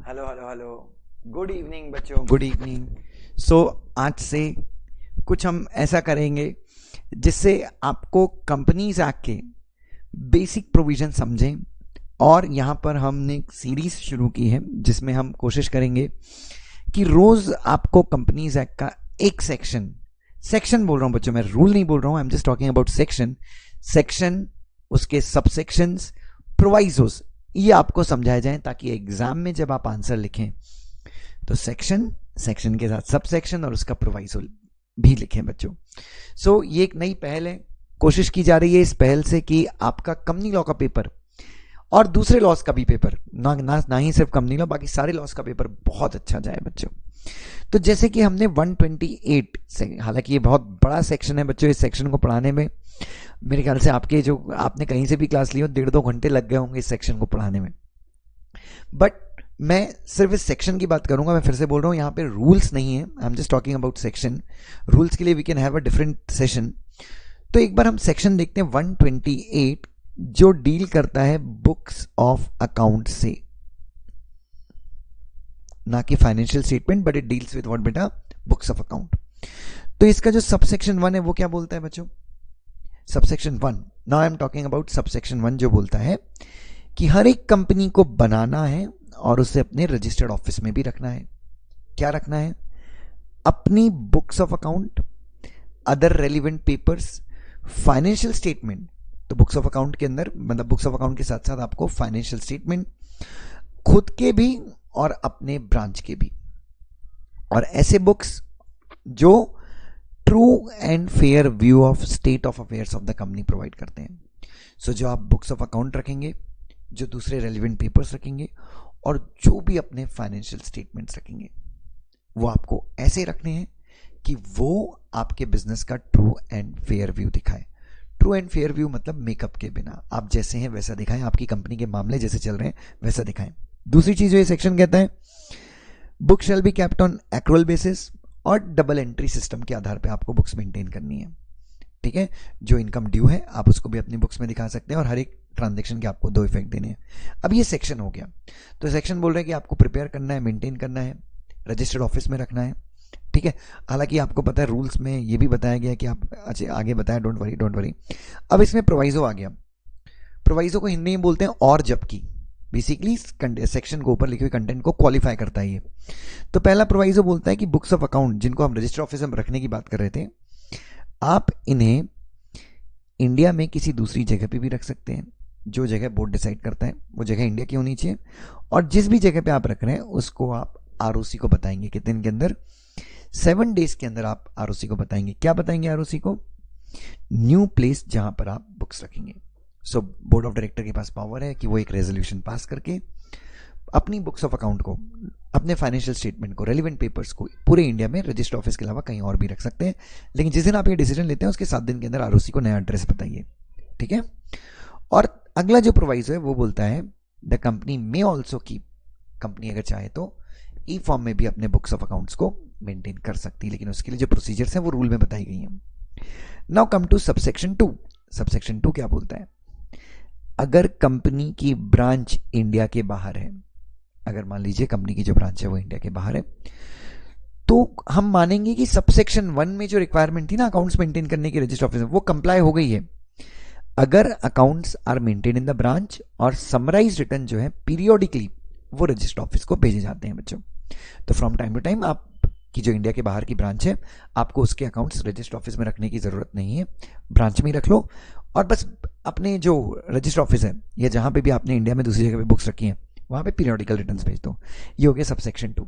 Hello hello hello. Good evening बच्चों, good evening. सो आज से कुछ हम ऐसा करेंगे जिससे आपको कंपनीज एक्ट के बेसिक प्रोविजन समझें। और यहाँ पर हमने एक सीरीज शुरू की है जिसमें हम कोशिश करेंगे कि रोज आपको कंपनीज एक्ट का एक सेक्शन सेक्शन बोल रहा हूँ बच्चों, मैं रूल नहीं बोल रहा हूँ, आई am just talking about section section उसके सबसेक्शंस, प्रोवाइजोस, ये आपको समझाए जाएं ताकि एग्जाम में जब आप आंसर लिखें तो सेक्शन सेक्शन के साथ सब सेक्शन और उसका प्रोवाइजो भी लिखें बच्चों। सो ये एक नई पहल है, कोशिश की जा रही है इस पहल से कि आपका कंपनी लॉ का पेपर और दूसरे लॉस का भी पेपर ना ही सिर्फ कंपनी लॉ, बाकी सारे लॉस का पेपर बहुत अच्छा जाए बच्चों। तो जैसे कि हमने 128 से, हालांकि ये बहुत बड़ा सेक्शन है बच्चों, इस सेक्शन को पढ़ाने में मेरे ख्याल से आपके जो आपने कहीं से भी क्लास ली हो 1.5-2 घंटे लग गए होंगे इस सेक्शन को पढ़ाने में। बट मैं सिर्फ इस सेक्शन की बात करूंगा। मैं फिर से बोल रहा हूं, यहाँ पे रूल्स नहीं है, I am just talking about section. Rules के लिए we can have a different session. तो एक बार हम सेक्शन देखते हैं 128 जो डील करता है बुक्स ऑफ अकाउंट से, ना कि financial statement, but it deals with what बेटा, बुक्स ऑफ अकाउंट। तो इसका जो सबसेक्शन 1 है वो क्या बोलता है बच्चों? Subsection 1, now I am talking about subsection 1, जो बोलता है कि हर एक कंपनी को बनाना है और उसे अपने रजिस्टर्ड ऑफिस में भी रखना है। क्या रखना है? अपनी books of account, other relevant papers, financial statement. तो बुक्स ऑफ अकाउंट के अंदर मतलब बुक्स ऑफ अकाउंट के साथ साथ आपको फाइनेंशियल स्टेटमेंट खुद के भी और अपने ब्रांच के भी, और ऐसे बुक्स जो true and fair view of state of affairs of the company provide करते हैं। सो जो आप बुक्स ऑफ अकाउंट रखेंगे, जो दूसरे रेलिवेंट पेपर्स रखेंगे और जो भी अपने फाइनेंशियल स्टेटमेंट्स रखेंगे, वो आपको ऐसे रखने हैं कि वो आपके बिजनेस का ट्रू एंड फेयर व्यू दिखाए। ट्रू एंड फेयर व्यू मतलब मेकअप के बिना, आप जैसे हैं वैसा दिखाएं, आपकी कंपनी के मामले जैसे चल रहे हैं वैसा दिखाएं। दूसरी चीज जो ये सेक्शन कहता है, book shall be kept on accrual basis, और डबल एंट्री सिस्टम के आधार पे आपको बुक्स मेंटेन करनी है। ठीक है, जो इनकम ड्यू है आप उसको भी अपनी बुक्स में दिखा सकते हैं और हर एक ट्रांजेक्शन के आपको 2 इफेक्ट देने हैं। अब ये सेक्शन हो गया। तो सेक्शन बोल रहे हैं कि आपको प्रिपेयर करना है, मेंटेन करना है, रजिस्टर्ड ऑफिस में रखना है। ठीक है, हालांकि आपको पता है रूल्स में ये भी बताया गया कि आप अच्छा आगे बताया, डोंट वरी डोंट वरी। अब इसमें प्रोवाइजो आ गया। प्रोवाइजो को हिंदी में बोलते हैं और जबकि, बेसिकली सेक्शन को ऊपर लिखे हुए कंटेंट को क्वालिफाई करता है ये। तो पहला प्रोवाइजो बोलता है कि बुक्स ऑफ अकाउंट जिनको हम रजिस्टर ऑफिस में रखने की बात कर रहे थे, आप इन्हें इंडिया में किसी दूसरी जगह पे भी रख सकते हैं। जो जगह बोर्ड डिसाइड करता है वो जगह इंडिया की होनी चाहिए, और जिस भी जगह पे आप रख रहे हैं उसको आप आरओसी को बताएंगे कितने दिन के अंदर, 7 डेज के अंदर आप आरओसी को बताएंगे। क्या बताएंगे आरओसी को? न्यू प्लेस जहां पर आप बुक्स रखेंगे। सो बोर्ड ऑफ डायरेक्टर के पास पावर है कि वो एक रेजोल्यूशन पास करके अपनी बुक्स ऑफ अकाउंट को, अपने फाइनेंशियल स्टेटमेंट को, रेलिवेंट पेपर्स को पूरे इंडिया में रजिस्टर ऑफिस के अलावा कहीं और भी रख सकते हैं। लेकिन जिस दिन आप ये डिसीजन लेते हैं उसके 7 दिन के अंदर आरओसी को नया एड्रेस बताइए। ठीक है, और अगला जो प्रोवाइजो है वो बोलता है द कंपनी में ऑल्सो कीप, कंपनी अगर चाहे तो ई फॉर्म में भी अपने बुक्स ऑफ अकाउंट्स को मेंटेन कर सकती है, लेकिन उसके लिए जो प्रोसीजर्स हैं वो रूल में बताई गई हैं। Now come to subsection 2। Subsection 2 क्या बोलता है? अगर कंपनी की ब्रांच इंडिया के बाहर है, अगर मान लीजिए कंपनी की जो ब्रांच है वो इंडिया के बाहर है, तो हम मानेंगे कि सबसेक्शन 1 में जो रिक्वायरमेंट थी ना अकाउंट्स मेंटेन करने की रजिस्टर ऑफिस में, वो कंप्लाई हो गई है अगर accounts are maintain in the branch और समराइज रिटर्न जो है पीरियोडिकली वो रजिस्टर ऑफिस को भेजे जाते हैं बच्चों। तो फ्रॉम टाइम टू टाइम आपकी जो इंडिया के बाहर की ब्रांच है, आपको उसके अकाउंट्स रजिस्टर ऑफिस में रखने की जरूरत नहीं है, ब्रांच में ही रख लो, और बस अपने जो रजिस्टर ऑफिस है या जहां पे भी आपने इंडिया में दूसरी जगह पे बुक्स रखी हैं वहां पे पीरियोडिकल रिटर्न्स भेज दो। ये हो गया subsection 2।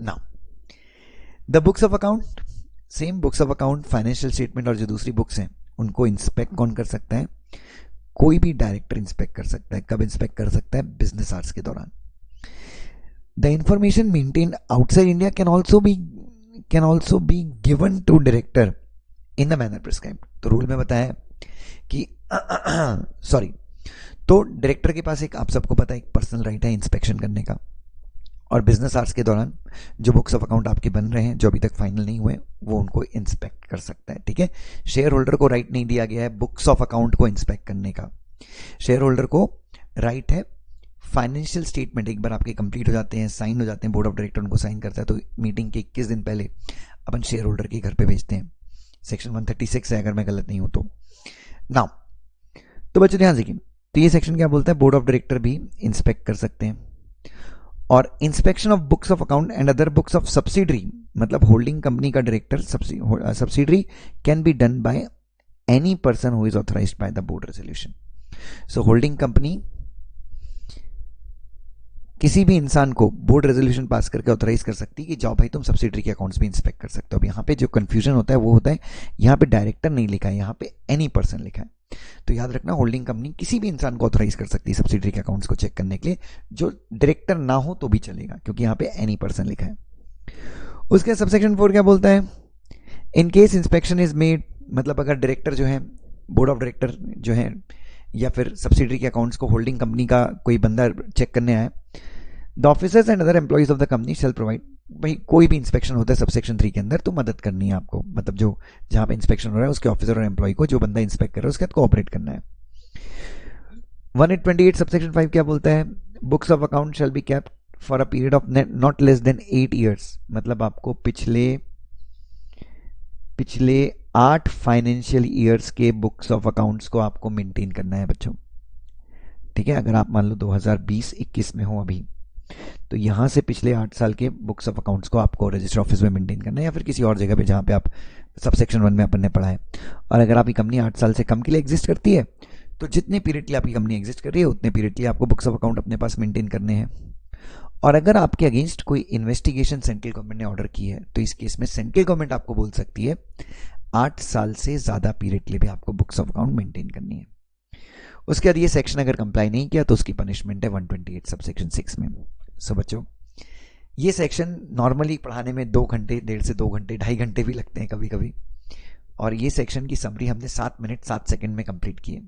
Now the books of account, same books of account, financial statement और जो दूसरी बुक्स हैं उनको इंस्पेक्ट कौन कर सकता है? कोई भी डायरेक्टर इंस्पेक्ट कर सकता है। कब इंस्पेक्ट कर सकता है? बिजनेस आवर्स के दौरान। The information maintained outside India can also be given to director in the manner prescribed. तो रूल में बताया कि सॉरी, तो डायरेक्टर के पास एक, आप सबको पता है, एक पर्सनल राइट है इंस्पेक्शन करने का, और बिजनेस आवर्स के दौरान जो बुक्स ऑफ अकाउंट आपके बन रहे हैं जो अभी तक फाइनल नहीं हुए वो उनको इंस्पेक्ट कर सकता है। ठीक है, शेयर होल्डर को राइट नहीं दिया गया है बुक्स ऑफ अकाउंट को इंस्पेक्ट करने का। शेयर होल्डर को राइट है फाइनेंशियल स्टेटमेंट एक बार आपके कंप्लीट हो जाते हैं, साइन हो जाते हैं, बोर्ड ऑफ डायरेक्टर उनको साइन करता है, तो मीटिंग के 21 दिन पहले अपन शेयर होल्डर के घर पे भेजते हैं। सेक्शन 136 है अगर मैं गलत नहीं हूं तो। नाउ तो बच्चों ध्यान देखिए, तो ये सेक्शन क्या बोलता है, बोर्ड ऑफ डायरेक्टर भी इंस्पेक्ट कर सकते हैं। और inspection of books of account and other books of subsidiary, मतलब होल्डिंग कंपनी का director subsidiary can be done by any person who is authorised by the board resolution. So holding company किसी भी इंसान को बोर्ड रेजोल्यूशन पास करके authorise कर सकती है कि जाओ भाई तुम सब्सिडरी के अकाउंट्स भी इंस्पेक्ट कर सकते हो। अब यहाँ पे जो कंफ्यूजन होता है वो होता है, यहाँ पे डायरेक्टर नहीं लिखा है, यहाँ पे एनी पर्सन लिखा है। तो याद रखना, होल्डिंग कंपनी किसी भी इंसान को ऑथराइज कर सकती है सब्सिडरी के अकाउंट्स को चेक करने के लिए, जो डायरेक्टर ना हो तो भी चलेगा, क्योंकि यहाँ पे एनी पर्सन लिखा है। उसके सबसेक्शन 4 क्या बोलता है, in case inspection is made, मतलब अगर डायरेक्टर जो है, बोर्ड ऑफ डायरेक्टर जो है, या फिर सब्सिडरी के अकाउंट्स को होल्डिंग कंपनी का कोई बंदा चेक करने आया, the officers and other employees of the company shall provide, भाई कोई भी इंस्पेक्शन होता है सबसेक्शन 3 के अंदर तो मदद करनी है आपको, मतलब जो जहां पे इंस्पेक्शन हो रहा है उसके ऑफिसर और एम्प्लॉय को, जो बंदा इंस्पेक्ट कर रहा है उसके साथ कोऑपरेट करना है। 1828 सबसेक्शन 5 क्या बोलता है, books of account shall be kept for a period of not less than 8 years, मतलब आपको पिछले 8 फाइनेंशियल ईयर्स के बुक्स ऑफ अकाउंट्स को आपको मेंटेन करना है बच्चों। ठीक है, अगर आप मान लो 2020-21 में हो अभी, तो यहां से पिछले 8 साल के बुक्स ऑफ अकाउंट्स को आपको रजिस्टर ऑफिस में मेंटेन करना है, या फिर किसी और जगह पे जहां पे आप सबसेक्शन 1 में अपन ने पढ़ा है। और अगर आपकी कंपनी 8 साल से कम के लिए एग्जिस्ट करती है, तो जितने पीरियड के लिए आपकी कंपनी एग्जिस्ट कर रही है उतने पीरियड के लिए आपको बुक्स ऑफ अकाउंट अपने पास मेंटेन करने हैं। और अगर आपके अगेंस्ट कोई इन्वेस्टिगेशन सेंट्रल गवर्नमेंट ने ऑर्डर की है, तो इस केस में सेंट्रल गवर्नमेंट आपको बोल सकती है 8 साल से ज्यादा पीरियड के लिए भी आपको बुक्स ऑफ अकाउंट मेंटेन करनी है। उसके बाद ये सेक्शन अगर कंप्लाई नहीं किया तो उसकी पनिशमेंट है 128 सबसेक्शन 6 में। सो बच्चों, ये सेक्शन नॉर्मली पढ़ाने में 2 घंटे, 1.5 से 2 घंटे, 2.5 घंटे भी लगते हैं कभी कभी, और ये सेक्शन की समरी हमने 7 मिनट 7 सेकंड में कंप्लीट की है।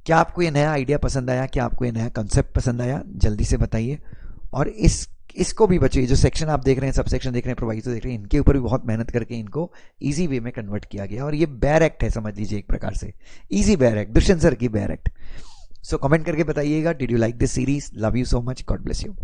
क्या आपको ये नया आइडिया पसंद आया, क्या आपको ये नया कंसेप्ट पसंद आया, जल्दी से बताइए। और इसको भी बच्चों, ये जो सेक्शन आप देख रहे हैं, सब सेक्शन देख रहे हैं, प्रोवाइजो देख रहे हैं, इनके ऊपर भी बहुत मेहनत करके इनको इजी वे में कन्वर्ट किया गया, और ये बेयर एक्ट है, समझ लीजिए एक प्रकार से easy bare act, Dushyant sir की बेयर एक्ट। सो कमेंट करके बताइएगा, did you like this series, love you so much, God bless you.